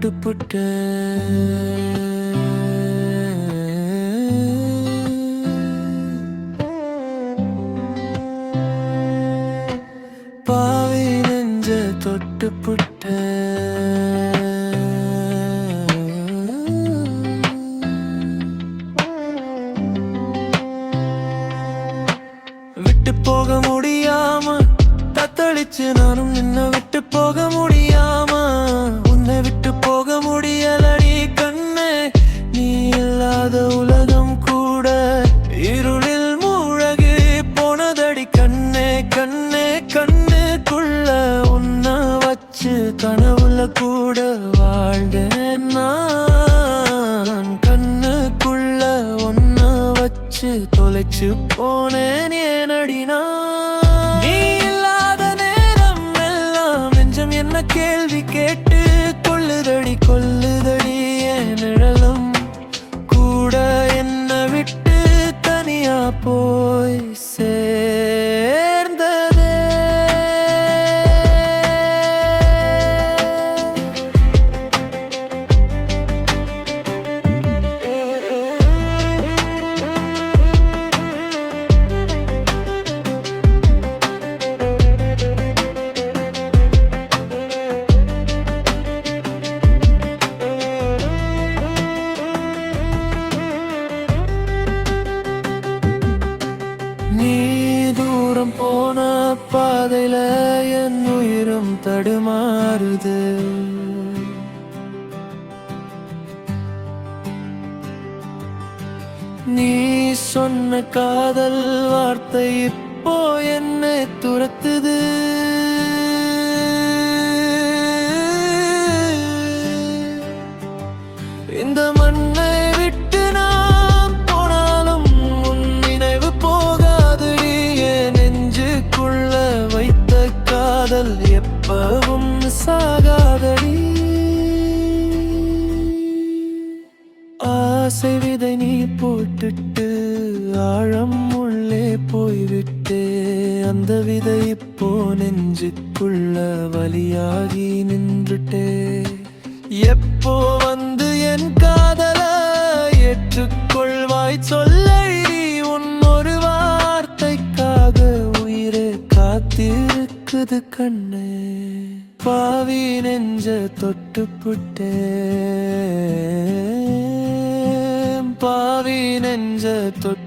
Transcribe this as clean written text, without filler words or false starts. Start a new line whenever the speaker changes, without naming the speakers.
தொட்டுப்புட்ட பாவி நெஞ்ச தொட்டுப்புட்ட விட்டு போக முடியாம தத்தளிச்சு நானும் நின்ன விட்டு போக முடியாம உன்னை விட்டு போக முடியலடி கண்ணே நீ இல்லாத உலகம் கூட இருளில் மூழ்கி போனதடி கண்ணே கண்ணே கண்ணுக்குள்ள உன்னை வச்சு கனவுல கூட வாழ்ந்தேன் நான் கண்ணுக்குள்ள உன்னை வச்சு தொலைச்சு போனேன் ஏனடி நான் நீ இல்லாத நேரம் எல்லாம் நெஞ்சம் என்ன கேள்வி கேட்டு கொல்லுதடி என் நிழலும் கூட என்ன விட்டு தனியா போய் சேர்ந்ததே நீ தூரம் போன பாதையில என் உயிரும் தடுமாறுது நீ சொன்ன காதல் வார்த்தை இப்போ என்னை துரத்துது இந்த மண்ணை விட்டு நான் போனாலும் உன் நினைவு போகாதடி என் நெஞ்சுக்குள்ள வைத்த காதல் எப்பவும் சாகாதடி ஆசை விதை நீ போட்டுட்டு ஆழம் உள்ளே போய்விட்டே அந்த விதை இப்போ நெஞ்சுக்குள்ள வலியாகி நின்றுட்டே எப்போ வந்து என் காதல ஏற்றுக்கொள்வாய் சொல்லி உன் ஒரு வார்த்தைக்காக உயிரே காத்திருக்குது கண்ணே பாவி நெஞ்ச தொட்டுப்புட்டே பாவி நெஞ்ச தொட்டு